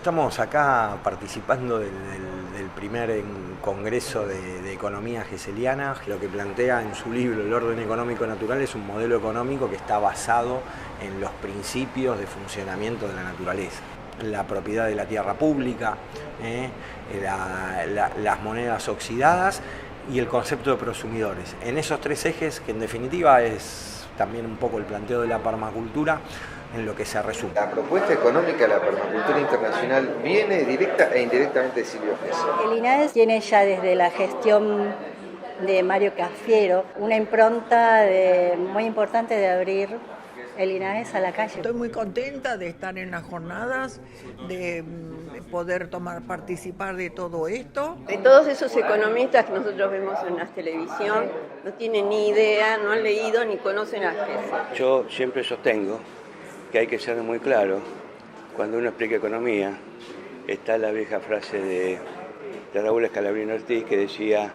estamos acá participando del primer congreso de economía geseliana. Lo que plantea en su libro El orden económico natural es un modelo económico que está basado en los principios de funcionamiento de la naturaleza. La propiedad de la tierra pública, las monedas oxidadas y el concepto de prosumidores. En esos tres ejes, que en definitiva es también un poco el planteo de la permacultura, en lo que se resume. La propuesta económica de la permacultura internacional viene directa e indirectamente de Silvio Gesell. El INAES tiene ya desde la gestión de Mario Cafiero una impronta muy importante de abrir el INAES a la calle. Estoy muy contenta de estar en las jornadas, de poder participar de todo esto. De todos esos economistas que nosotros vemos en la televisión, no tienen ni idea, no han leído ni conocen a Gesell. Yo siempre sostengo que hay que ser muy claro. Cuando uno explica economía, está la vieja frase de Raúl Escalabrino Ortiz que decía: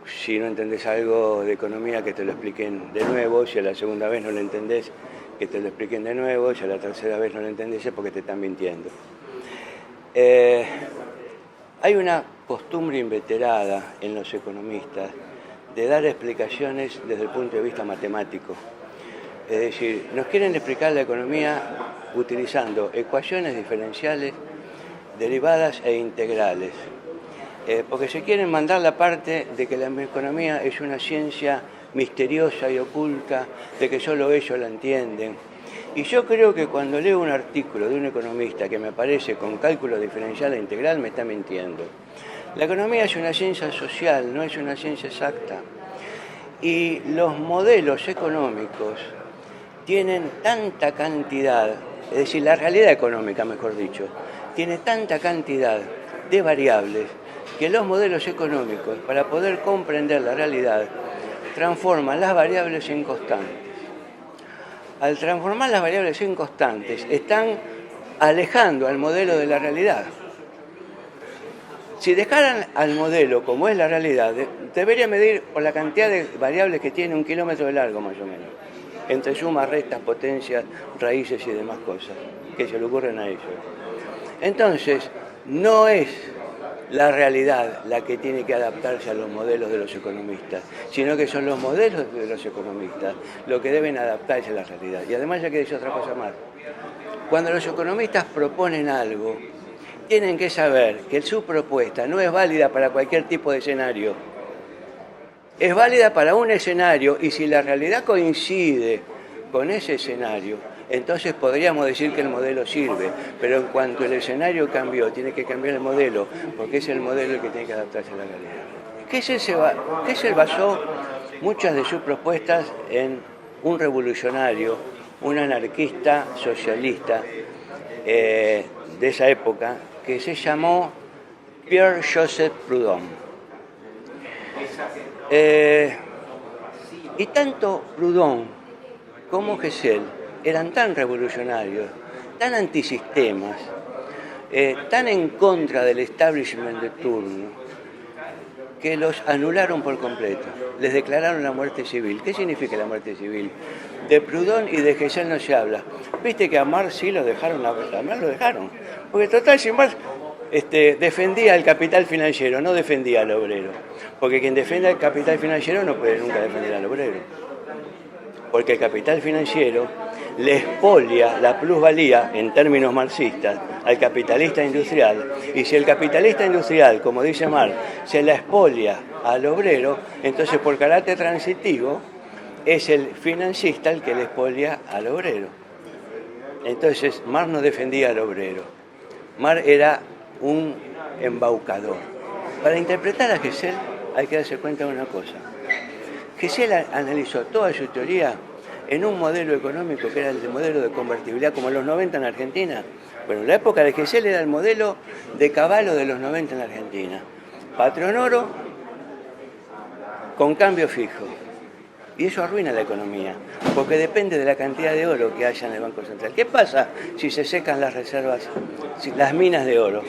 si no entendés algo de economía, que te lo expliquen de nuevo; si a la segunda vez no lo entendés, que te lo expliquen de nuevo; si a la tercera vez no lo entendés, es porque te están mintiendo. Hay una costumbre inveterada en los economistas de dar explicaciones desde el punto de vista matemático. Es decir, nos quieren explicar la economía utilizando ecuaciones diferenciales, derivadas e integrales, porque se quieren mandar la parte de que la economía es una ciencia misteriosa y oculta, de que solo ellos la entienden. Y yo creo que cuando leo un artículo de un economista que me aparece con cálculo diferencial e integral, me está mintiendo. La economía es una ciencia social, no es una ciencia exacta. Y los modelos económicos tienen tanta cantidad, es decir, la realidad económica, mejor dicho, tiene tanta cantidad de variables que los modelos económicos, para poder comprender la realidad, transforman las variables en constantes. Al transformar las variables en constantes, están alejando al modelo de la realidad. Si dejaran al modelo como es la realidad, debería medir por la cantidad de variables que tiene 1 kilómetro de largo, más o menos, entre sumas, restas, potencias, raíces y demás cosas que se le ocurren a ellos. Entonces, no es la realidad la que tiene que adaptarse a los modelos de los economistas, sino que son los modelos de los economistas los que deben adaptarse a la realidad. Y además hay que decir otra cosa más. Cuando los economistas proponen algo, tienen que saber que su propuesta no es válida para cualquier tipo de escenario. Es válida para un escenario, y si la realidad coincide con ese escenario, entonces podríamos decir que el modelo sirve, pero en cuanto el escenario cambió, tiene que cambiar el modelo, porque es el modelo el que tiene que adaptarse a la realidad. Gesell basó muchas de sus propuestas en un revolucionario, un anarquista socialista de esa época, que se llamó Pierre-Joseph Proudhon. Y tanto Proudhon como Gesell eran tan revolucionarios, tan antisistemas, tan en contra del establishment de turno, que los anularon por completo. Les declararon la muerte civil. ¿Qué significa la muerte civil? De Proudhon y de Gesell no se habla. Viste que a Marx sí lo dejaron, a Marx lo dejaron. Porque total, si Marx defendía el capital financiero, no defendía al obrero. Porque quien defiende el capital financiero no puede nunca defender al obrero. Porque el capital financiero le expolia la plusvalía, en términos marxistas, al capitalista industrial. Y si el capitalista industrial, como dice Marx, se la expolia al obrero, entonces por carácter transitivo es el financista el que le expolia al obrero. Entonces Marx no defendía al obrero. Marx era un embaucador. Para interpretar a Gesell hay que darse cuenta de una cosa. Gesell analizó toda su teoría en un modelo económico que era el modelo de convertibilidad, como en los 90 en Argentina. Bueno, en la época de Gesell era el modelo de Cavallo de los 90 en Argentina. Patrón oro con cambio fijo. Y eso arruina la economía, porque depende de la cantidad de oro que haya en el Banco Central. ¿Qué pasa si se secan las reservas, las minas de oro?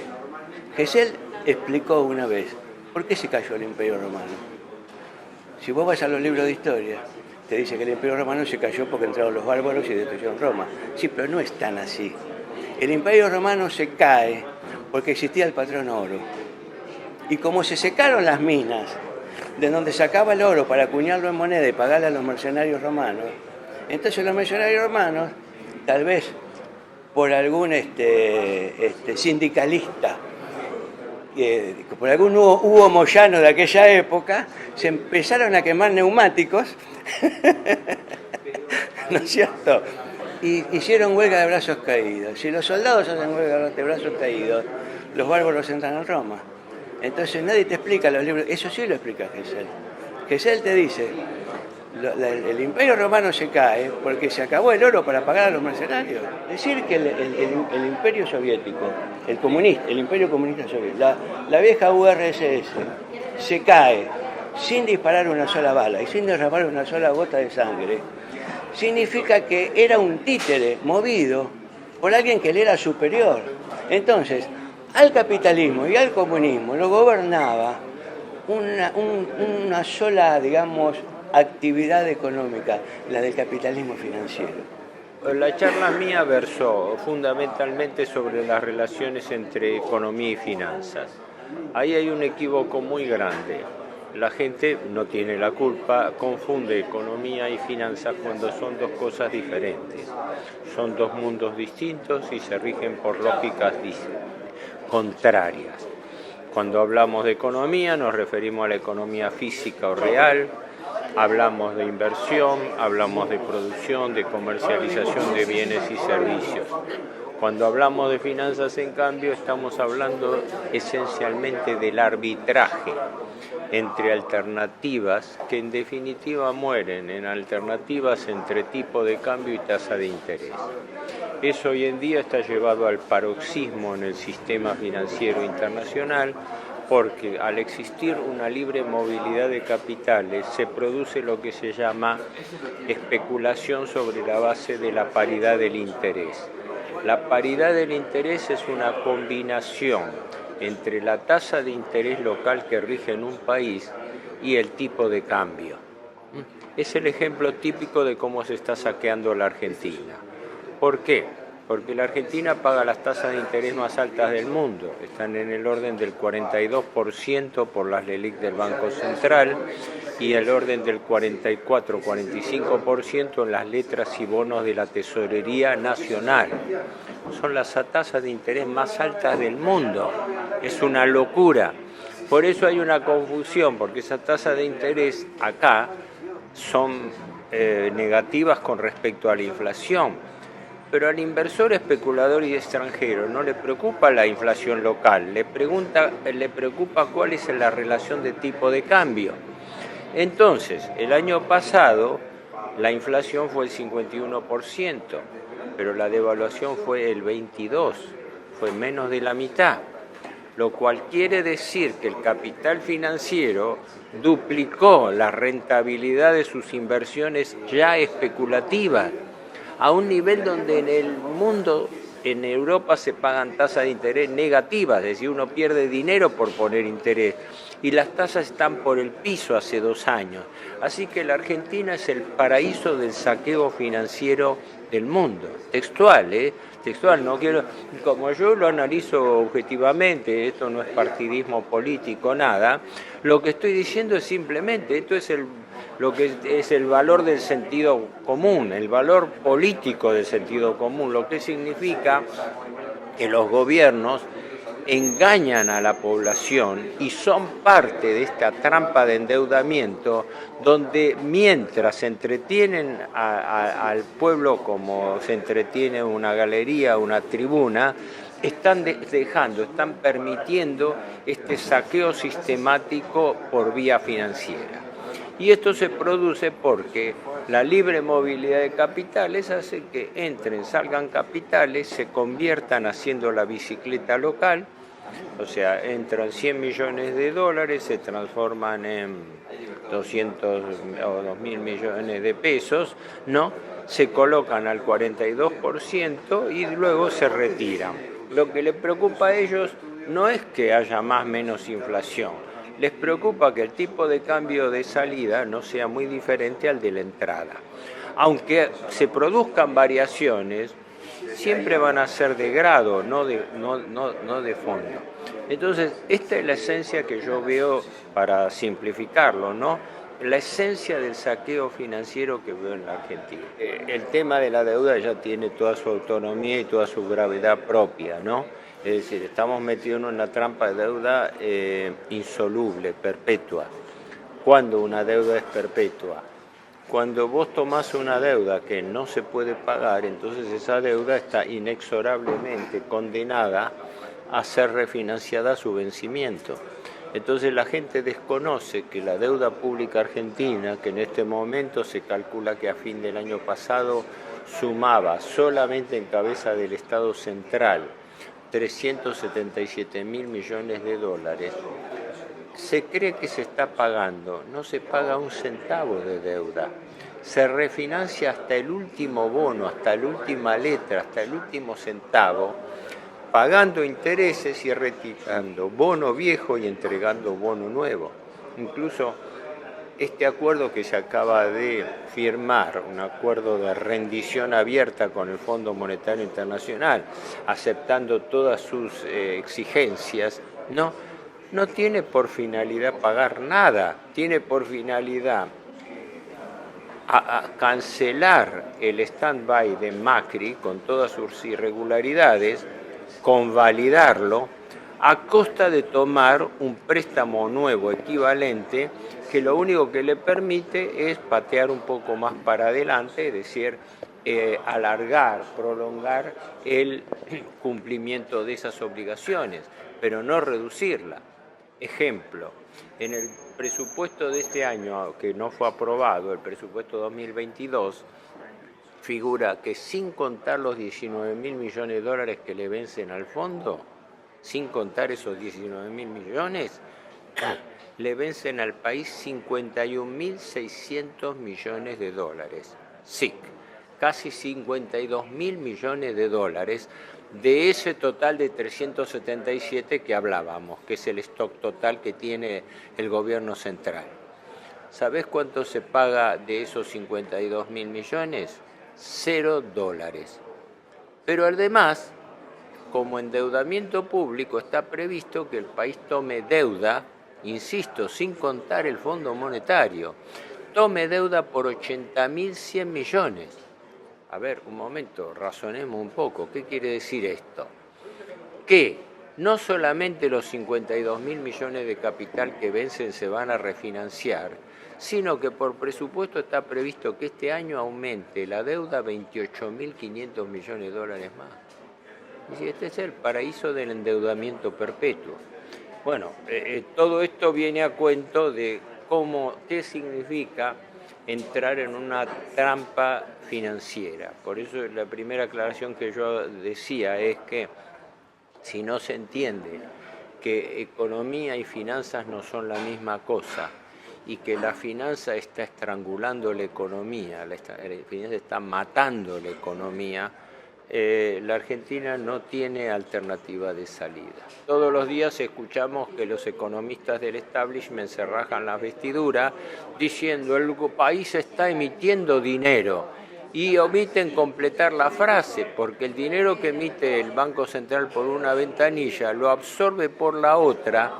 Gesell explicó una vez por qué se cayó el Imperio Romano. Si vos vas a los libros de historia, te dice que el Imperio Romano se cayó porque entraron los bárbaros y destruyeron Roma. Sí, pero no es tan así. El Imperio Romano se cae porque existía el patrón oro. Y como se secaron las minas de donde sacaba el oro para acuñarlo en moneda y pagarle a los mercenarios romanos, entonces los mercenarios romanos, tal vez por algún sindicalista, por algún Hugo Moyano de aquella época, se empezaron a quemar neumáticos, ¿no es cierto? Y hicieron huelga de brazos caídos. Si los soldados hacen huelga de brazos caídos, los bárbaros entran en Roma. Entonces nadie te explica los libros, eso sí lo explica Gesell. Gesell te dice, el Imperio Romano se cae porque se acabó el oro para pagar a los mercenarios. Es decir, que el Imperio Soviético, el Imperio Comunista Soviético, la vieja URSS, se cae sin disparar una sola bala y sin derramar una sola gota de sangre. Significa que era un títere movido por alguien que le era superior. Entonces, al capitalismo y al comunismo lo gobernaba una sola, digamos, actividad económica, la del capitalismo financiero. La charla mía versó fundamentalmente sobre las relaciones entre economía y finanzas. Ahí hay un equívoco muy grande. La gente no tiene la culpa, confunde economía y finanzas cuando son dos cosas diferentes. Son dos mundos distintos y se rigen por lógicas contrarias. Cuando hablamos de economía nos referimos a la economía física o real, hablamos de inversión, hablamos de producción, de comercialización de bienes y servicios. Cuando hablamos de finanzas, en cambio, estamos hablando esencialmente del arbitraje entre alternativas que en definitiva mueren en alternativas entre tipo de cambio y tasa de interés. Eso hoy en día está llevado al paroxismo en el sistema financiero internacional porque al existir una libre movilidad de capitales se produce lo que se llama especulación sobre la base de la paridad del interés. La paridad del interés es una combinación entre la tasa de interés local que rige en un país y el tipo de cambio. Es el ejemplo típico de cómo se está saqueando la Argentina. ¿Por qué? Porque la Argentina paga las tasas de interés más altas del mundo. Están en el orden del 42% por las LELIQ del Banco Central y el orden del 44-45% en las letras y bonos de la Tesorería Nacional. Son las tasas de interés más altas del mundo. Es una locura. Por eso hay una confusión, porque esas tasas de interés acá son negativas con respecto a la inflación. Pero al inversor, especulador y extranjero no le preocupa la inflación local, le preocupa cuál es la relación de tipo de cambio. Entonces, el año pasado la inflación fue el 51%, pero la devaluación fue el 22%, fue menos de la mitad, lo cual quiere decir que el capital financiero duplicó la rentabilidad de sus inversiones ya especulativas, a un nivel donde en el mundo, en Europa, se pagan tasas de interés negativas, es decir, uno pierde dinero por poner interés, y las tasas están por el piso hace 2 años. Así que la Argentina es el paraíso del saqueo financiero del mundo. Textual, textual, no quiero, como yo lo analizo objetivamente, esto no es partidismo político, nada, lo que estoy diciendo es simplemente, esto es lo que es el valor del sentido común, el valor político del sentido común, lo que significa que los gobiernos engañan a la población y son parte de esta trampa de endeudamiento donde mientras entretienen al pueblo como se entretiene una galería, una tribuna, están están permitiendo este saqueo sistemático por vía financiera. Y esto se produce porque la libre movilidad de capitales hace que entren, salgan capitales, se conviertan haciendo la bicicleta local, o sea, entran 100 millones de dólares, se transforman en 200 o 2.000 millones de pesos, ¿no? Se colocan al 42% y luego se retiran. Lo que les preocupa a ellos no es que haya más o menos inflación, les preocupa que el tipo de cambio de salida no sea muy diferente al de la entrada. Aunque se produzcan variaciones, siempre van a ser de grado, no de fondo. Entonces, esta es la esencia que yo veo, para simplificarlo, ¿no? La esencia del saqueo financiero que veo en la Argentina. El tema de la deuda ya tiene toda su autonomía y toda su gravedad propia, ¿no? Es decir, estamos metidos en una trampa de deuda insoluble, perpetua. ¿Cuándo una deuda es perpetua? Cuando vos tomás una deuda que no se puede pagar, entonces esa deuda está inexorablemente condenada a ser refinanciada a su vencimiento. Entonces la gente desconoce que la deuda pública argentina, que en este momento se calcula que a fin del año pasado sumaba solamente en cabeza del Estado central 377.000 millones de dólares, se cree que se está pagando, no se paga un centavo de deuda. Se refinancia hasta el último bono, hasta la última letra, hasta el último centavo, pagando intereses y retirando bono viejo y entregando bono nuevo. Incluso este acuerdo que se acaba de firmar, un acuerdo de rendición abierta con el Fondo Monetario Internacional, aceptando todas sus exigencias, no tiene por finalidad pagar nada, tiene por finalidad a cancelar el stand-by de Macri con todas sus irregularidades, convalidarlo a costa de tomar un préstamo nuevo equivalente que lo único que le permite es patear un poco más para adelante, es decir, alargar, prolongar el cumplimiento de esas obligaciones, pero no reducirla. Ejemplo, en el presupuesto de este año, que no fue aprobado, el presupuesto 2022, figura que sin contar los 19.000 millones de dólares que le vencen al fondo, sin contar esos 19.000 millones, le vencen al país 51.600 millones de dólares. Sí, casi 52.000 millones de dólares de ese total de 377 que hablábamos, que es el stock total que tiene el gobierno central. ¿Sabés cuánto se paga de esos 52.000 millones? $0. Pero además, como endeudamiento público, está previsto que el país tome deuda, insisto, sin contar el Fondo Monetario, tome deuda por 80.100 millones. A ver, un momento, razonemos un poco. ¿Qué quiere decir esto? Que no solamente los 52.000 millones de capital que vencen se van a refinanciar, sino que por presupuesto está previsto que este año aumente la deuda 28.500 millones de dólares más. Y este es el paraíso del endeudamiento perpetuo. Bueno, todo esto viene a cuento de qué significa entrar en una trampa financiera. Por eso la primera aclaración que yo decía es que si no se entiende que economía y finanzas no son la misma cosa, y que la finanza está estrangulando la economía, la finanza está matando la economía, la Argentina no tiene alternativa de salida. Todos los días escuchamos que los economistas del establishment se rajan las vestiduras diciendo el país está emitiendo dinero y omiten completar la frase, porque el dinero que emite el Banco Central por una ventanilla lo absorbe por la otra,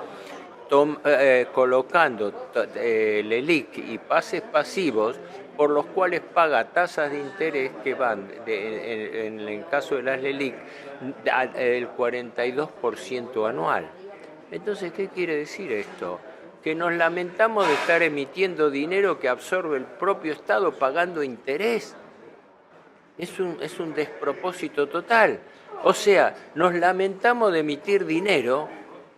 colocando LELIQ y pases pasivos por los cuales paga tasas de interés que van, en el caso de las LELIQ, el 42% anual. Entonces, ¿qué quiere decir esto? Que nos lamentamos de estar emitiendo dinero que absorbe el propio Estado pagando interés. Es un despropósito total. O sea, nos lamentamos de emitir dinero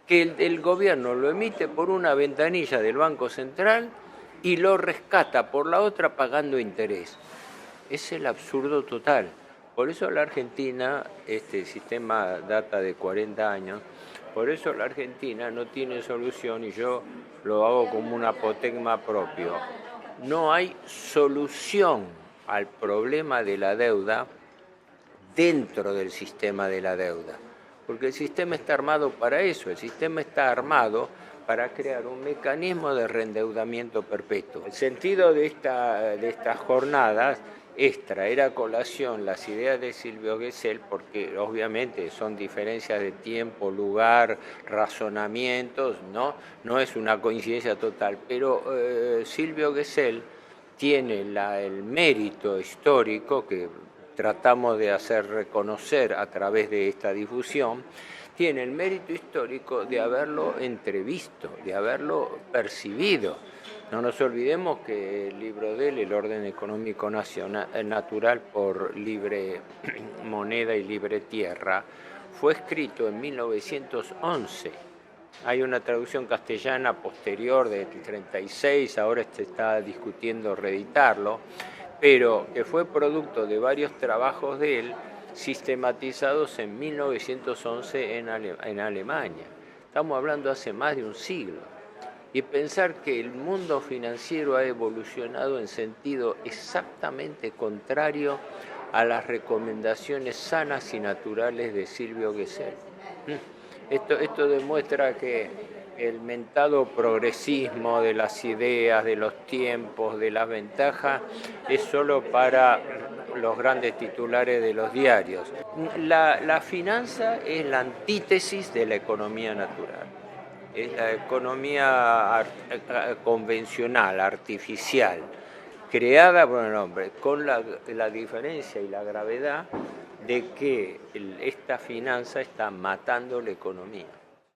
que el gobierno lo emite por una ventanilla del Banco Central y lo rescata por la otra pagando interés. Es el absurdo total. Por eso la Argentina, este sistema data de 40 años, por eso la Argentina no tiene solución, y yo lo hago como un apotegma propio. No hay solución al problema de la deuda dentro del sistema de la deuda. Porque el sistema está armado para eso, el sistema está armado para crear un mecanismo de reendeudamiento perpetuo. El sentido de estas jornadas es traer a colación las ideas de Silvio Gesell, porque obviamente son diferencias de tiempo, lugar, razonamientos, no es una coincidencia total, pero Silvio Gesell tiene el mérito histórico que tratamos de hacer reconocer a través de esta difusión, tiene el mérito histórico de haberlo entrevisto, de haberlo percibido. No nos olvidemos que el libro de él, El orden económico natural por libre moneda y libre tierra, fue escrito en 1911. Hay una traducción castellana posterior del 36, ahora se está discutiendo reeditarlo, pero que fue producto de varios trabajos de él sistematizados en 1911 en Alemania. Estamos hablando hace más de un siglo. Y pensar que el mundo financiero ha evolucionado en sentido exactamente contrario a las recomendaciones sanas y naturales de Silvio Gesell. Esto demuestra que el mentado progresismo de las ideas, de los tiempos, de las ventajas, es solo para los grandes titulares de los diarios. La finanza es la antítesis de la economía natural. Es la economía convencional, artificial, creada por el hombre, con la diferencia y la gravedad de que esta finanza está matando la economía.